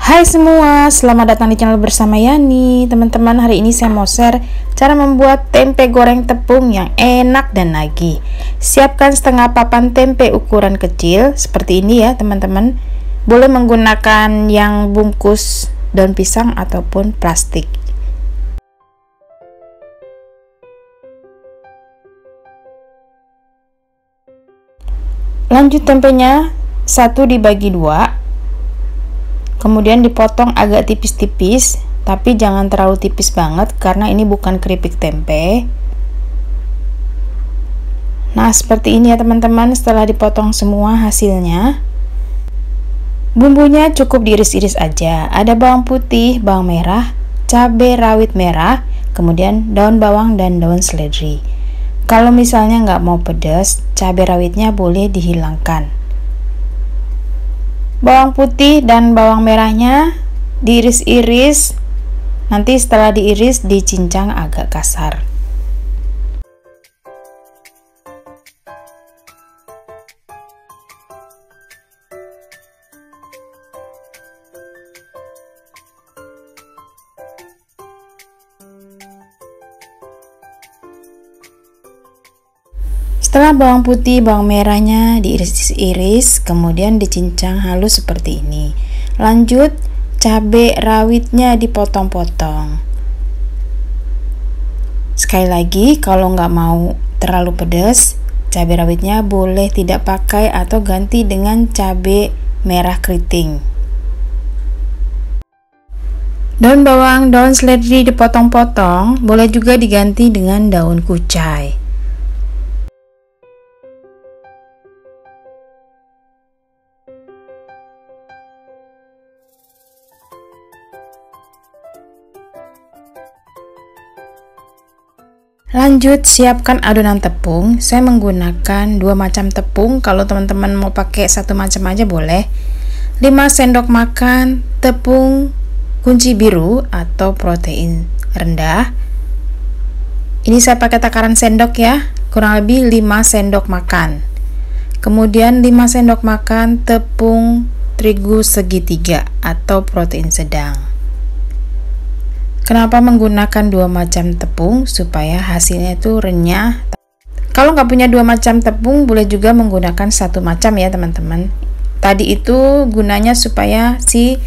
Hai semua, selamat datang di channel bersama Yani. Teman-teman, hari ini saya mau share cara membuat tempe goreng tepung yang enak dan nagih. Siapkan setengah papan tempe ukuran kecil seperti ini ya teman-teman. Boleh menggunakan yang bungkus daun pisang ataupun plastik. Lanjut tempenya satu dibagi dua, kemudian dipotong agak tipis-tipis, tapi jangan terlalu tipis banget karena ini bukan keripik tempe. Nah seperti ini ya teman-teman. Setelah dipotong semua hasilnya, bumbunya cukup diiris-iris aja. Ada bawang putih, bawang merah, cabai rawit merah, kemudian daun bawang dan daun seledri. Kalau misalnya nggak mau pedas, cabai rawitnya boleh dihilangkan. Bawang putih dan bawang merahnya diiris-iris. Nanti setelah diiris dicincang agak kasar. Setelah bawang putih, bawang merahnya diiris-iris, kemudian dicincang halus seperti ini. Lanjut, cabai rawitnya dipotong-potong. Sekali lagi, kalau nggak mau terlalu pedas, cabai rawitnya boleh tidak pakai atau ganti dengan cabai merah keriting. Daun bawang, daun seledri dipotong-potong, boleh juga diganti dengan daun kucai. Lanjut, siapkan adonan tepung. Saya menggunakan dua macam tepung. Kalau teman-teman mau pakai satu macam aja boleh. 5 sendok makan tepung kunci biru atau protein rendah. Ini saya pakai takaran sendok ya, kurang lebih 5 sendok makan. Kemudian 5 sendok makan tepung terigu segitiga atau protein sedang. Kenapa menggunakan dua macam tepung? Supaya hasilnya itu renyah. Kalau nggak punya dua macam tepung, boleh juga menggunakan satu macam ya teman-teman. Tadi itu gunanya supaya si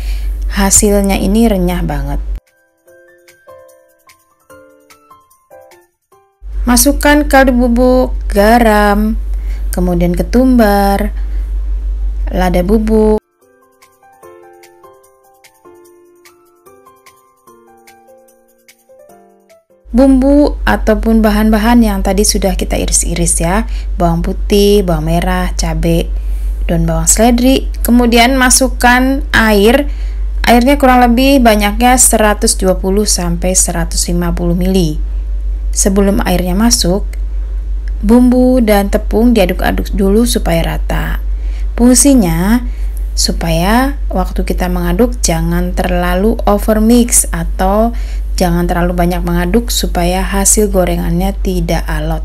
hasilnya ini renyah banget. Masukkan kaldu bubuk, garam, kemudian ketumbar, lada bubuk, bumbu ataupun bahan-bahan yang tadi sudah kita iris-iris ya, bawang putih, bawang merah, cabai, daun bawang seledri. Kemudian masukkan air. Airnya kurang lebih banyaknya 120 sampai 150 ml. Sebelum airnya masuk, bumbu dan tepung diaduk-aduk dulu supaya rata. Fungsinya supaya waktu kita mengaduk jangan terlalu over mix atau jangan terlalu banyak mengaduk supaya hasil gorengannya tidak alot.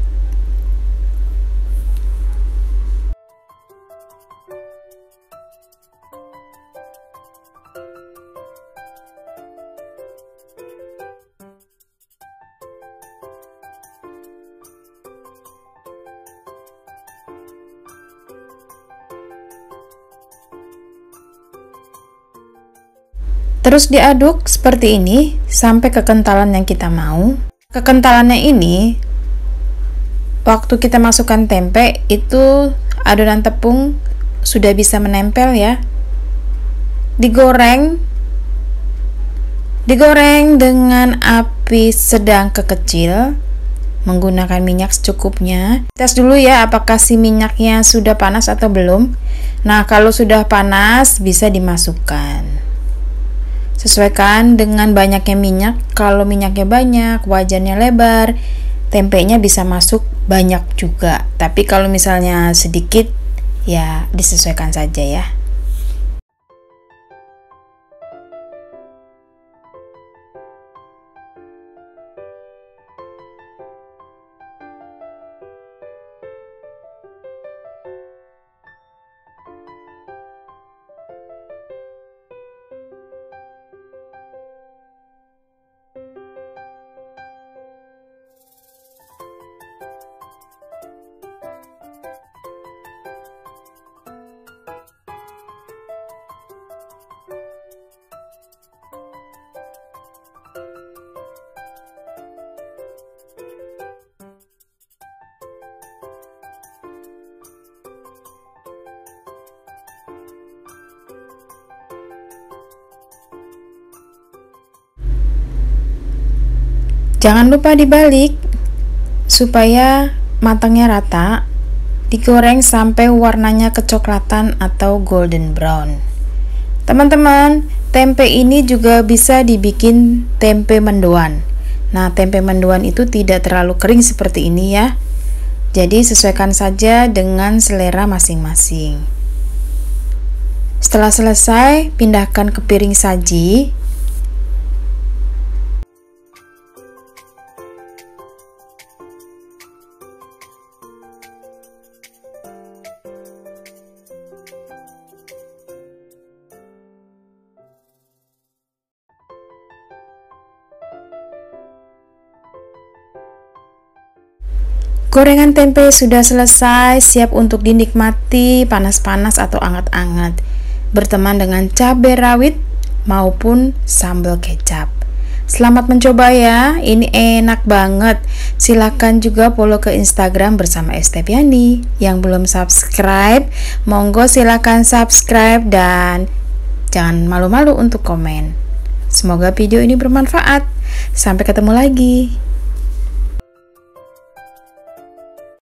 Terus diaduk seperti ini sampai kekentalan yang kita mau. Kekentalannya ini waktu kita masukkan tempe itu adonan tepung sudah bisa menempel ya. Digoreng dengan api sedang ke kecil menggunakan minyak secukupnya. Tes dulu ya apakah si minyaknya sudah panas atau belum. Nah, kalau sudah panas bisa dimasukkan. Sesuaikan dengan banyaknya minyak. Kalau minyaknya banyak, wajannya lebar, tempenya bisa masuk banyak juga. Tapi kalau misalnya sedikit, ya disesuaikan saja ya. Jangan lupa dibalik supaya matangnya rata. Digoreng sampai warnanya kecoklatan atau golden brown. Teman-teman, tempe ini juga bisa dibikin tempe mendoan. Nah, tempe mendoan itu tidak terlalu kering seperti ini ya. Jadi sesuaikan saja dengan selera masing-masing. Setelah selesai, pindahkan ke piring saji. Gorengan tempe sudah selesai, siap untuk dinikmati panas-panas atau anget-anget, berteman dengan cabai rawit maupun sambal kecap. Selamat mencoba ya, ini enak banget. Silakan juga follow ke Instagram bersama Estepiani. Yang belum subscribe, monggo silakan subscribe dan jangan malu-malu untuk komen. Semoga video ini bermanfaat. Sampai ketemu lagi.